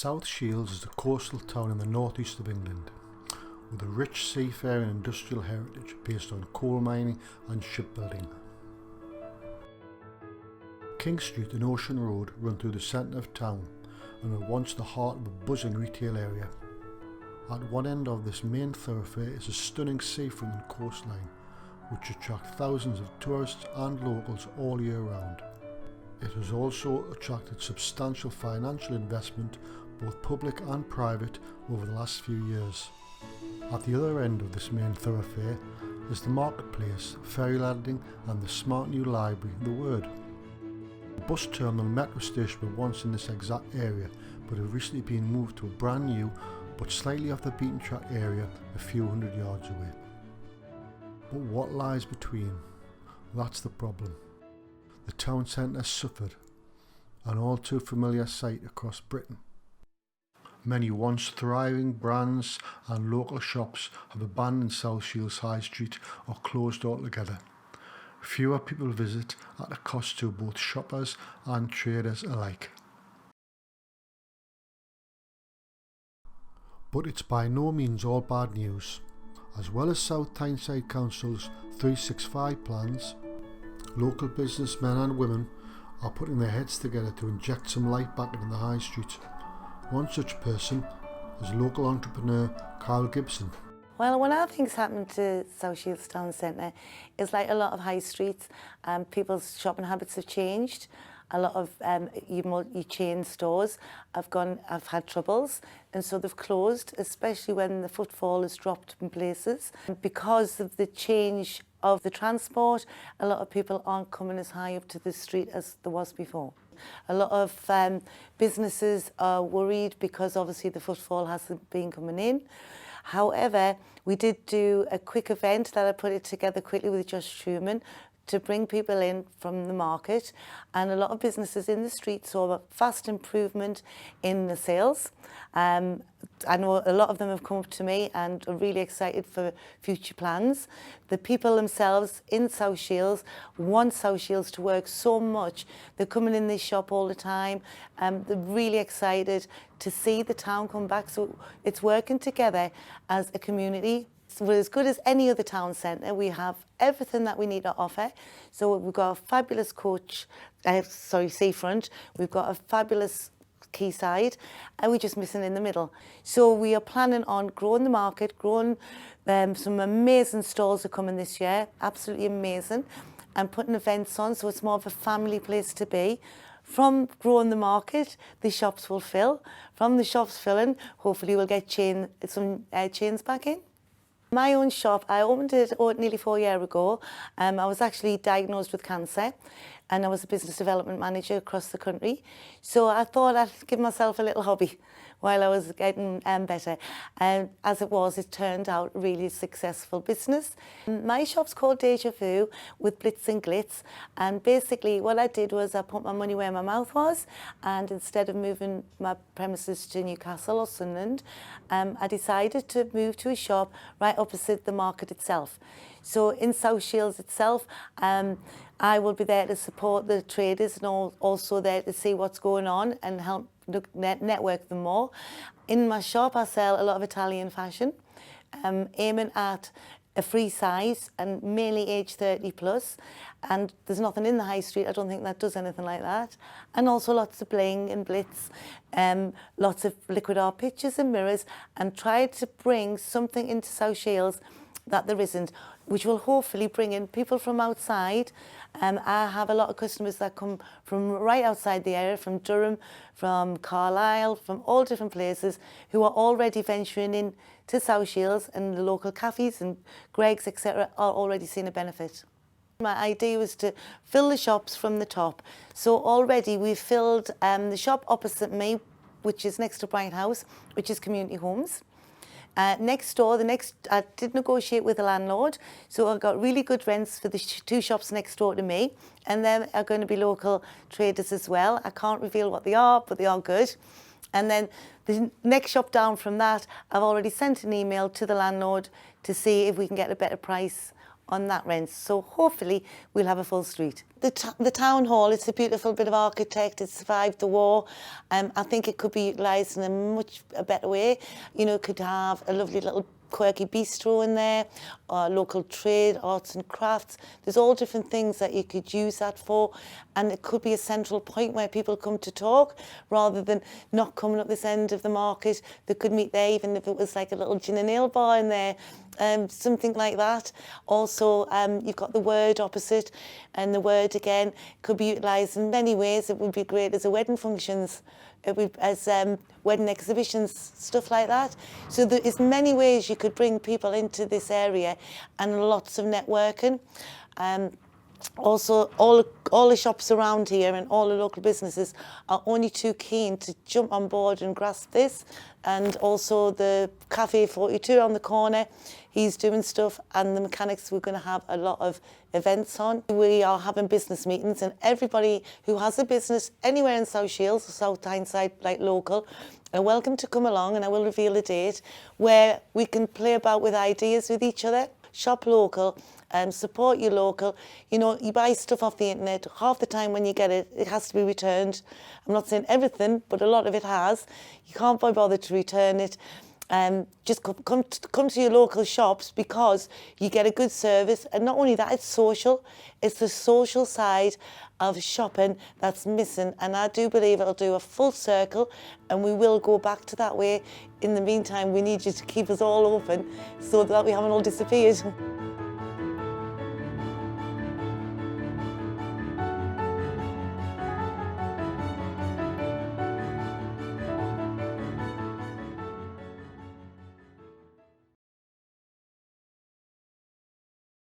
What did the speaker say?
South Shields is a coastal town in the northeast of England with a rich seafaring and industrial heritage based on coal mining and shipbuilding. King Street and Ocean Road run through the centre of town and were once the heart of a buzzing retail area. At one end of this main thoroughfare is a stunning seafront and coastline which attract thousands of tourists and locals all year round. It has also attracted substantial financial investment, both public and private, over the last few years. At the other end of this main thoroughfare is the marketplace, ferry landing and the smart new library, The Word. The bus terminal and metro station were once in this exact area but have recently been moved to a brand new but slightly off the beaten track area a few hundred yards away. But what lies between? That's the problem. The town centre suffered, an all too familiar sight across Britain. Many once thriving brands and local shops have abandoned South Shields High Street or closed altogether. Fewer people visit at a cost to both shoppers and traders alike. But it's by no means all bad news. As well as South Tyneside Council's 365 plans, local businessmen and women are putting their heads together to inject some life back into the high street. One such person is local entrepreneur Carl Gibson. Well, one of the things happened to South Shields Town Centre is like a lot of high streets, people's shopping habits have changed. A lot of your chain stores have had troubles, and so they've closed, especially when the footfall has dropped in places. Because of the change of the transport, a lot of people aren't coming as high up to the street as there was before. A lot of businesses are worried because obviously the footfall hasn't been coming in. However, we did do a quick event that I put it together quickly with Josh Truman to bring people in from the market, and a lot of businesses in the street saw a fast improvement in the sales. I know a lot of them have come up to me and are really excited for future plans. The people themselves in South Shields want South Shields to work so much. They're coming in this shop all the time. They're really excited to see the town come back. So it's working together as a community. So we're as good as any other town centre. We have everything that we need to offer. So we've got a fabulous seafront. We've got a fabulous quayside, and we're just missing in the middle. So we are planning on growing the market, growing some amazing stalls are coming this year, absolutely amazing, and putting events on, so it's more of a family place to be. From growing the market, the shops will fill. From the shops filling, hopefully we'll get some chains back in. My own shop, I opened it nearly 4 years ago. I was actually diagnosed with cancer, and I was a business development manager across the country. So I thought I'd give myself a little hobby while I was getting better. And as it was, it turned out a really successful business. My shop's called Deja Vu with Blitz and Glitz. And basically what I did was I put my money where my mouth was, and instead of moving my premises to Newcastle or Sunderland, I decided to move to a shop right opposite the market itself. So in South Shields itself, I will be there to support the traders and also there to see what's going on and help network them more. In my shop, I sell a lot of Italian fashion, aiming at a free size and mainly age 30 plus. And there's nothing in the high street, I don't think, that does anything like that. And also lots of bling and blitz, lots of liquid art pictures and mirrors, and tried to bring something into South Shields that there isn't, which will hopefully bring in people from outside. I have a lot of customers that come from right outside the area, from Durham, from Carlisle, from all different places, who are already venturing in to South Shields, and the local cafes and Greg's, etc., are already seeing a benefit. My idea was to fill the shops from the top. So already we've filled the shop opposite me, which is next to Bright House, which is community homes. Next door, I did negotiate with the landlord, so I got really good rents for the two shops next door to me, and there are going to be local traders as well. I can't reveal what they are, but they are good. And then the next shop down from that, I've already sent an email to the landlord to see if we can get a better price on that rent. So hopefully we'll have a full street. The town hall, it's a beautiful bit of architect. It survived the war. I think it could be utilised in a much better way. You know, it could have a lovely little quirky bistro in there, or local trade, arts and crafts. There's all different things that you could use that for, and it could be a central point where people come to talk rather than not coming up this end of the market. They could meet there, even if it was like a little gin and ale bar in there, something like that. Also, you've got the Word opposite, and the Word again could be utilised in many ways. It would be great as a wedding functions, as wedding exhibitions, stuff like that. So there is many ways you could bring people into this area, and lots of networking. Also, all the shops around here and all the local businesses are only too keen to jump on board and grasp this. And also the Cafe 42 on the corner, he's doing stuff, and the mechanics, we're going to have a lot of events on. We are having business meetings, and everybody who has a business anywhere in South Shields or South Tyneside, like local, are welcome to come along, and I will reveal a date where we can play about with ideas with each other. Shop local, support your local. You know, you buy stuff off the internet, half the time when you get it, it has to be returned. I'm not saying everything, but a lot of it has. You can't be bothered to return it. Just come to your local shops, because you get a good service, and not only that, it's social. It's the social side of shopping that's missing, and I do believe it'll do a full circle, and we will go back to that way. In the meantime, we need you to keep us all open so that we haven't all disappeared.